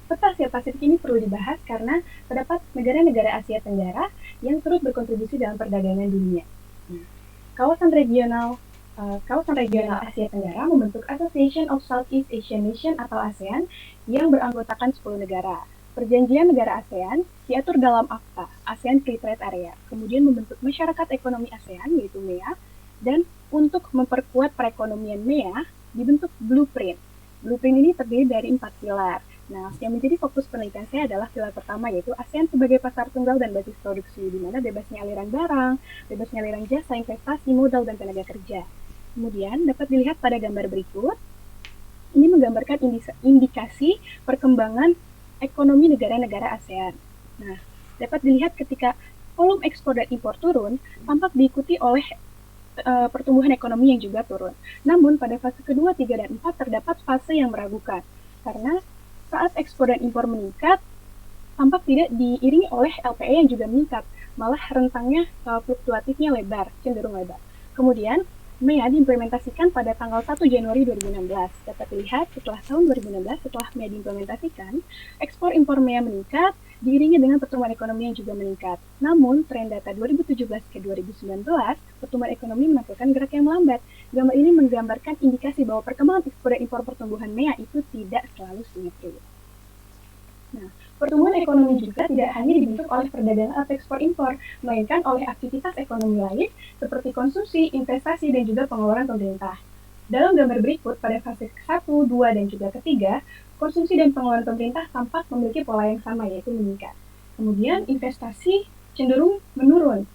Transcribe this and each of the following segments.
Peta Asia Pasifik ini perlu dibahas karena terdapat negara-negara Asia Tenggara yang turut berkontribusi dalam perdagangan dunia. Nah, kawasan regional kawasan regional Asia Tenggara membentuk Association of Southeast Asian Nation atau ASEAN yang beranggotakan 10 negara. Perjanjian negara ASEAN diatur dalam AFTA, ASEAN Free Trade Area, kemudian membentuk Masyarakat Ekonomi ASEAN, yaitu MEA, dan untuk memperkuat perekonomian MEA, dibentuk Blueprint. Blueprint ini terdiri dari 4 pilar. Nah, yang menjadi fokus penelitian saya adalah pilar pertama, yaitu ASEAN sebagai pasar tunggal dan basis produksi, di mana bebasnya aliran barang, bebasnya aliran jasa, investasi, modal, dan tenaga kerja. Kemudian dapat dilihat pada gambar berikut, ini menggambarkan indikasi perkembangan ekonomi negara-negara ASEAN. Nah, dapat dilihat ketika volume ekspor dan impor turun, tampak diikuti oleh pertumbuhan ekonomi yang juga turun. Namun pada fase kedua, 3, dan 4 terdapat fase yang meragukan, karena saat ekspor dan impor meningkat, tampak tidak diiringi oleh LPE yang juga meningkat, malah rentangnya fluktuatifnya lebar, cenderung lebar. Kemudian, MEA diimplementasikan pada tanggal 1 Januari 2016. Dapat dilihat setelah tahun 2016, setelah MEA diimplementasikan, ekspor impor MEA meningkat, diiringi dengan pertumbuhan ekonomi yang juga meningkat. Namun, tren data 2017 ke 2019, pertumbuhan ekonomi menampilkan gerak yang melambat. Gambar ini menggambarkan indikasi bahwa perkembangan ekspor dan impor pertumbuhan MEA itu tidak selalu simetris. Nah, pertumbuhan ekonomi juga tidak hanya dibentuk oleh perdagangan atau ekspor impor, melainkan oleh aktivitas ekonomi lain seperti konsumsi, investasi, dan juga pengeluaran pemerintah. Dalam gambar berikut, pada fase 1, 2, dan juga ketiga, konsumsi dan pengeluaran pemerintah tampak memiliki pola yang sama, yaitu meningkat. Kemudian investasi cenderung menurun.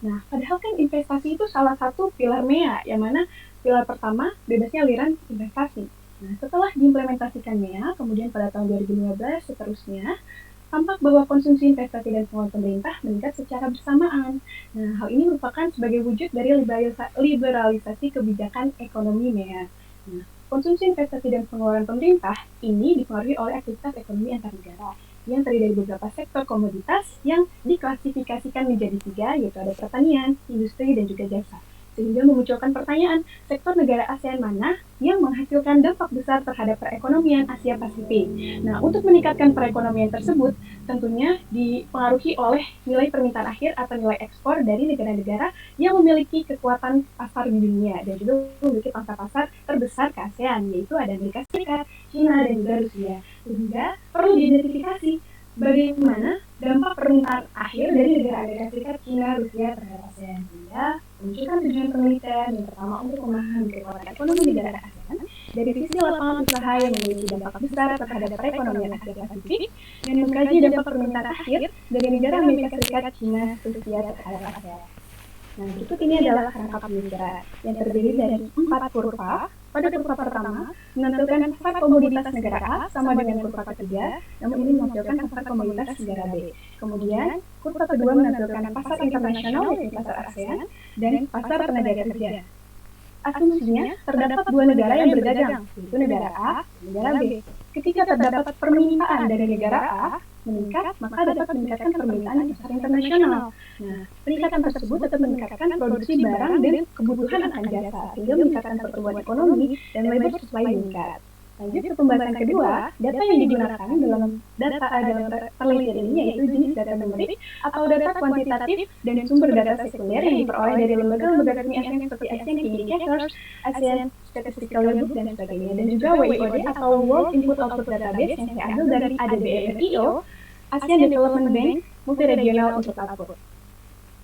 Nah, padahal kan investasi itu salah satu pilar MEA, yang mana pilar pertama bebasnya aliran investasi. Nah, setelah diimplementasikannya, kemudian pada tahun 2015 seterusnya, tampak bahwa konsumsi, investasi, dan pengeluaran pemerintah meningkat secara bersamaan. Nah, hal ini merupakan sebagai wujud dari liberalisasi kebijakan ekonomi MEA. Nah, konsumsi, investasi, dan pengeluaran pemerintah ini dipengaruhi oleh aktivitas ekonomi antar negara yang terdiri dari beberapa sektor komoditas yang diklasifikasikan menjadi 3, yaitu ada pertanian, industri, dan juga jasa. Sehingga memunculkan pertanyaan, sektor negara ASEAN mana yang menghasilkan dampak besar terhadap perekonomian Asia Pasifik. Nah, untuk meningkatkan perekonomian tersebut, tentunya dipengaruhi oleh nilai permintaan akhir atau nilai ekspor dari negara-negara yang memiliki kekuatan pasar di dunia dan juga memiliki pangsa pasar terbesar ke ASEAN, yaitu ada Amerika Serikat, China, dan juga Rusia. Sehingga perlu diidentifikasi bagaimana dampak permintaan akhir dari negara Amerika Serikat, China, Rusia terhadap ASEAN. Sehingga munculkan tujuan penelitian yang pertama untuk memahami kekuatan ekonomi negara ASEAN dari sisi lapangan usaha yang memiliki dampak besar terhadap perekonomian Asia Pasifik dan mengkaji dampak permintaan akhir dari negara Amerika Serikat, China, Rusia terhadap ASEAN. Nah, berikut ini adalah kerangka pemikiran yang terdiri dari 4 kurva. Pada kurva pertama, menampilkan pasar komoditas negara A sama dengan kurva ketiga, namun ini menampilkan pasar komoditas negara B. Kemudian, kurva kedua menampilkan pasar internasional, yaitu pasar ASEAN, dan pasar tenaga kerja. Asumsinya, terdapat dua negara yang berdagang, yaitu negara A dan negara B. Ketika terdapat permintaan dari negara A meningkat, maka dapat meningkatkan permintaan di pasar internasional. Nah, peningkatan tersebut dapat meningkatkan produksi barang dan kebutuhan akan jasa, sehingga meningkatkan pertumbuhan ekonomi dan labor supply meningkat. Lanjut ke pembahasan kedua, data yang digunakan dalam penelitian ini yaitu jenis data numerik atau data kuantitatif dan sumber data sekunder yang diperoleh dari lembaga-lembaga resmi ASEAN seperti ASEAN Key Indicators, ASEAN Statistical Yearbook, dan sebagainya. Dan juga WIOD atau World Input Output Database yang saya ambil dari ADB-MFIO, ASEAN Development Bank Multiregional Input Output.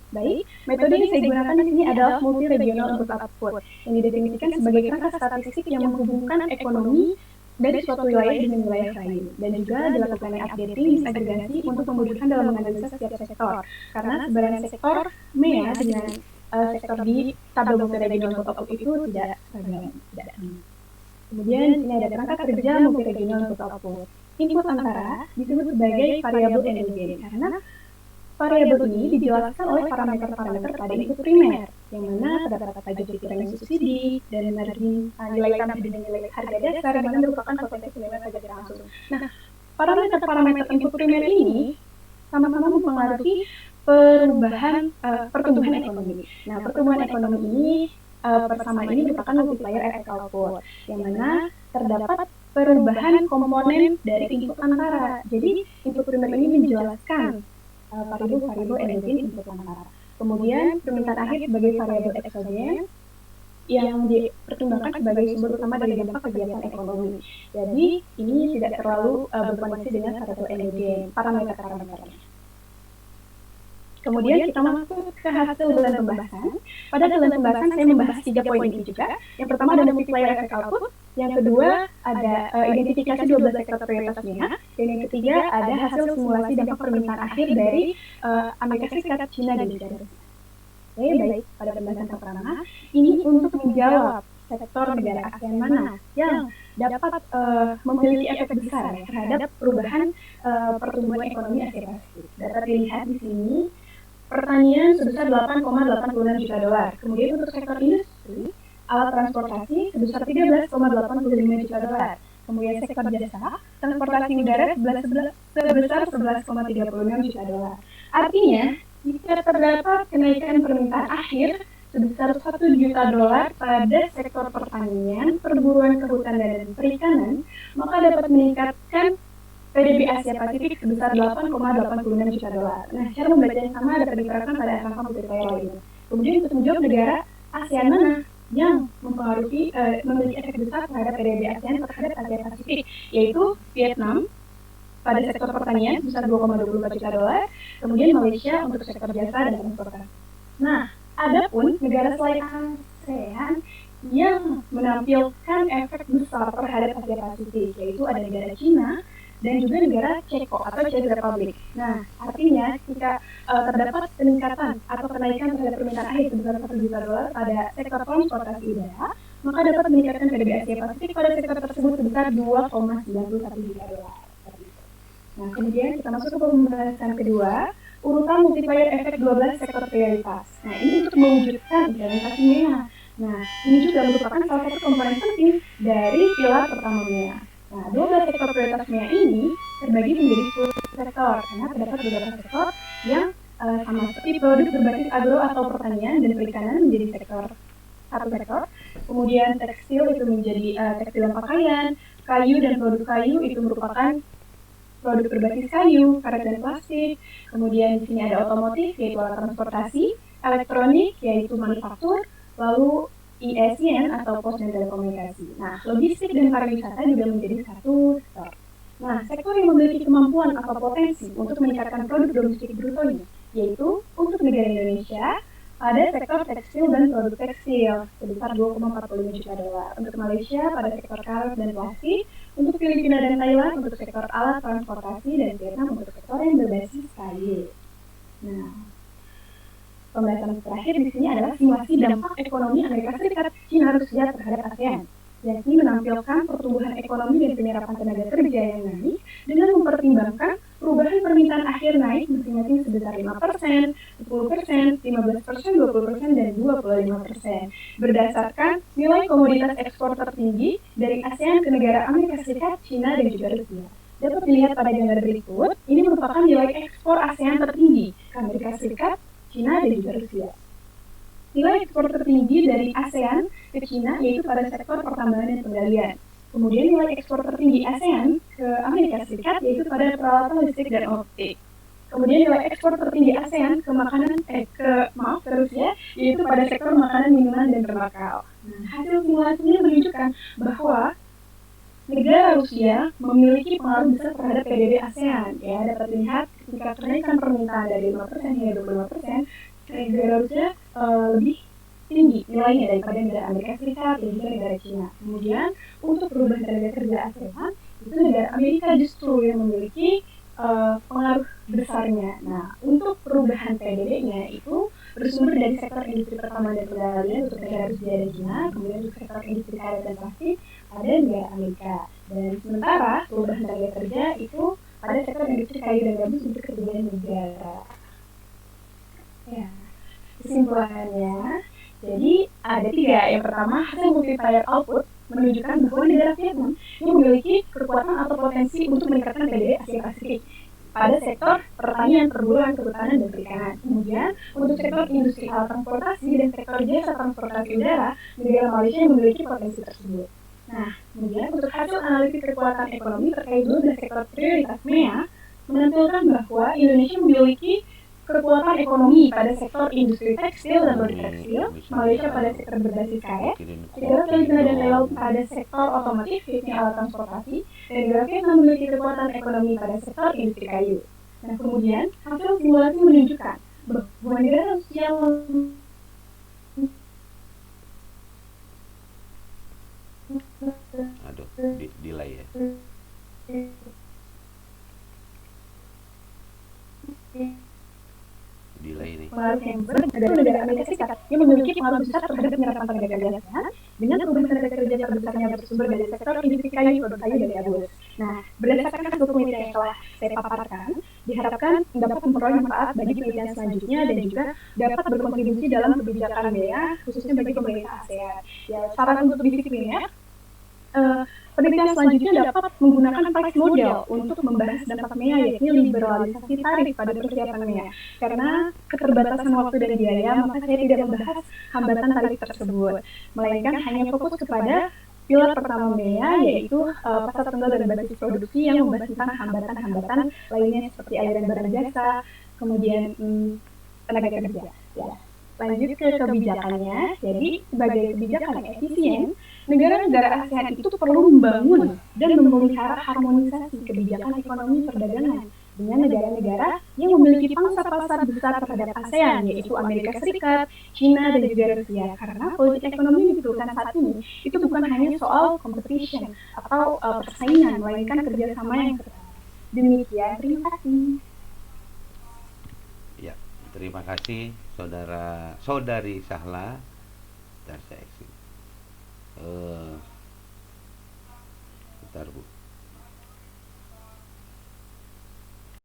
Baik, metode yang saya gunakan di sini adalah multi-regional input output yang didefinisikan sebagai kerangka statistik yang menghubungkan ekonomi dari suatu wilayah dengan wilayah lain, dan juga dilakukan updating, disaggregasi untuk memudahkan dalam menganalisa setiap sektor, karena sebaran sektor MEA dengan sektor di tabel multi-regional input output itu tidak seragam. Kemudian ini ada kerangka kerja multi-regional input output. Input antara disebut sebagai variabel endogen karena variabel ini dijelaskan oleh parameter-parameter pada input primer, yang mana terdapat pajak dikurangi subsidi, dan margin nilai tambah dan nilai harga dasar, yang mana merupakan potensi penerimaan pajak langsung. Nah, parameter-parameter input primer ini sama-sama mempengaruhi perubahan pertumbuhan ekonomi. Nah, pertumbuhan ekonomi ini persamaan ini merupakan multiplier efek output, yang mana terdapat perubahan komponen dari input antara. Jadi input primer ini menjelaskan variabel endogen input antara. Kemudian permintaan akhir sebagai variabel eksogen yang dipertimbangkan sebagai sumber utama dari dampak kegiatan ekonomi. Jadi ini tidak terlalu berkoneksi dengan variabel endogen, parameter-parameternya. Kemudian kita masuk ke hasil bulan pembahasan. Pada bulan pembahasan saya membahas 3 poin ini juga. Yang pertama ada multiplier efek output, yang kedua ada identifikasi 12 sektor prioritasnya, dan yang ketiga ada hasil simulasi dampak permintaan akhir dari Amerika Serikat, China, dan juga Rusia. Oke, baik, pada pembahasan pertama, ini untuk menjawab sektor negara ASEAN mana yang dapat memiliki efek besar ya, terhadap perubahan pertumbuhan ekonomi Asia Pasifik. Dapat dilihat di sini, pertanian sebesar 8,86 juta dolar. Kemudian untuk sektor industri, alat transportasi sebesar 13,85 juta dolar. Kemudian sektor jasa, transportasi udara sebesar 11,36 juta dolar. Artinya, jika terdapat kenaikan permintaan akhir sebesar 1 juta dolar pada sektor pertanian, perburuan kehutanan dan perikanan, maka dapat meningkatkan PDB Asia Pasifik sebesar 8,86 juta dolar. Nah, cara membaca yang sama dapat diterapkan pada angka multiplier lainnya. Kemudian untuk menjawab negara ASEAN mana yang mempengaruhi memiliki efek besar terhadap PDB ASEAN terhadap Asia Pasifik, yaitu Vietnam pada sektor pertanian sebesar 2,24 juta dolar, kemudian Malaysia untuk sektor jasa dan transportasi. Nah, adapun negara selain ASEAN yang menampilkan efek besar terhadap Asia Pasifik, yaitu ada negara China dan juga negara Ceko atau Czech Republic. Nah, artinya jika terdapat peningkatan atau kenaikan terhadap permintaan akhir sebesar 1 juta dolar pada sektor transportasi udara, maka dapat meningkatkan PDB Asia Pasifik pada sektor tersebut sebesar 2,91 juta dolar. Nah, kemudian kita masuk ke pembahasan kedua, urutan multiplier efek 12 sektor prioritas. Nah, ini untuk mewujudkan implementasi MEA. Nah, ini juga merupakan salah satu komponen penting dari pilar pertama MEA. Nah, 12 sektor prioritas MEA ini terbagi menjadi 10 sektor, karena terdapat beberapa sektor yang sama seperti produk berbasis agro atau pertanian dan perikanan menjadi satu sektor. Kemudian tekstil itu menjadi tekstil dan pakaian, kayu dan produk kayu itu merupakan produk berbasis kayu, karet dan plastik. Kemudian di sini ada otomotif yaitu alat transportasi, elektronik yaitu manufaktur, lalu ISN atau pos dan telekomunikasi. Nah, logistik dan pariwisata juga menjadi satu sektor. Nah, sektor yang memiliki kemampuan atau potensi untuk meningkatkan produk domestik brutonya, yaitu untuk negara Indonesia pada sektor tekstil dan produk tekstil sebesar 2,45 juta dolar. Untuk Malaysia pada sektor karet dan plastik, untuk Filipina dan Thailand untuk sektor alat transportasi, dan Vietnam untuk sektor yang berbasis kayu. Nah, pembahasan terakhir di sini adalah simulasi dampak ekonomi Amerika Serikat, China, Rusia terhadap ASEAN. Yakni menampilkan pertumbuhan ekonomi dan penyerapan tenaga kerja yang naik dengan mempertimbangkan perubahan permintaan akhir naik masing-masing sebesar 5%, 10%, 15%, 20%, dan 25%. Berdasarkan nilai komoditas ekspor tertinggi dari ASEAN ke negara Amerika Serikat, China, dan juga Rusia. Dapat dilihat pada gambar berikut, ini merupakan nilai ekspor ASEAN tertinggi ke Amerika Serikat, China, dan juga Rusia. Nilai ekspor tertinggi dari ASEAN ke China yaitu pada sektor pertambangan dan penggalian. Kemudian nilai ekspor tertinggi ASEAN ke Amerika Serikat yaitu pada peralatan listrik dan optik. Kemudian nilai ekspor tertinggi ASEAN ke Rusia yaitu pada sektor makanan, minuman, dan tembakau. Nah, hasil simulasinya menunjukkan bahwa negara Rusia memiliki pengaruh besar terhadap PDB ASEAN. Ya, dapat dilihat ketika kenaikan permintaan dari 5% hingga 25%, negara Rusia lebih tinggi nilainya daripada negara Amerika Serikat dan juga negara China. Kemudian untuk perubahan tenaga kerja ASEAN, itu negara Amerika justru yang memiliki pengaruh besarnya. Nah, untuk perubahan PDB-nya itu bersumber dari sektor industri pertambangan dan penggalian untuk negara Rusia dan China, kemudian untuk sektor industri karet dan plastik ada negara Amerika. Dan sementara perubahan tenaga kerja itu pada sektor industri kayu dan gabus untuk ketiga negara. Ya, kesimpulannya, jadi ada 3. Yang pertama, hasil multiplier output menunjukkan bahwa negara Vietnam yang memiliki kekuatan atau potensi untuk meningkatkan PDB Asia Pasifik pada sektor pertanian, perburuan, kehutanan, dan perikanan. Kemudian, untuk sektor industri alat transportasi dan sektor jasa transportasi udara, negara Malaysia yang memiliki potensi tersebut. Nah, kemudian untuk hasil analisis kekuatan ekonomi terkait 12 sektor prioritas MEA menampilkan bahwa Indonesia memiliki kekuatan ekonomi pada sektor industri tekstil dan produk tekstil, Malaysia pada sektor berbasis karet, negara Filipina dan Thailand pada sektor otomotif, yakni alat transportasi, dan negara Vietnam memiliki kekuatan ekonomi pada sektor industri kayu. Nah, kemudian hasil simulasi menunjukkan bahwa negara yang Aduh, delay ya. Delay nih. pengaruh yang besar dari negara Amerika Serikat yang memiliki pengaruh besar terhadap penyerapan tenaga kerja asing dengan perubahan tenaga kerja terbesarnya bersumber dari sektor industri kayu, produk kayu, dan gabus. Nah, berdasarkan hasil penelitian yang telah saya paparkan, diharapkan dapat memperoleh manfaat bagi penelitian selanjutnya dan juga dapat berkontribusi dalam kebijakan BEA, khususnya bagi pemerintah ASEAN. Ya, saran untuk disiplinnya, penelitian selanjutnya dapat menggunakan price model untuk membahas dampak MEA, yakni liberalisasi tarif pada persiapan MEA. Karena keterbatasan waktu dan biaya, maka saya tidak membahas hambatan tarif tersebut, melainkan hanya fokus kepada pilar pertama MEA, yaitu pasar tunggal dan basis produksi yang membahas tentang hambatan-hambatan lainnya seperti aliran barang jasa, kemudian tenaga kerja. Ya. Lanjut ke kebijakannya, jadi sebagai kebijakan yang efisien, negara-negara ASEAN itu perlu membangun dan memelihara harmonisasi kebijakan ekonomi perdagangan dengan negara-negara yang memiliki pangsa pasar besar terhadap ASEAN, yaitu Amerika Serikat, China, dan juga Rusia. Karena politik ekonomi yang diperlukan saat ini itu bukan hanya soal competition atau persaingan, melainkan kerjasama yang ketat. Demikian, terima kasih. Ya, terima kasih saudari Sahla dari Bentar Bu.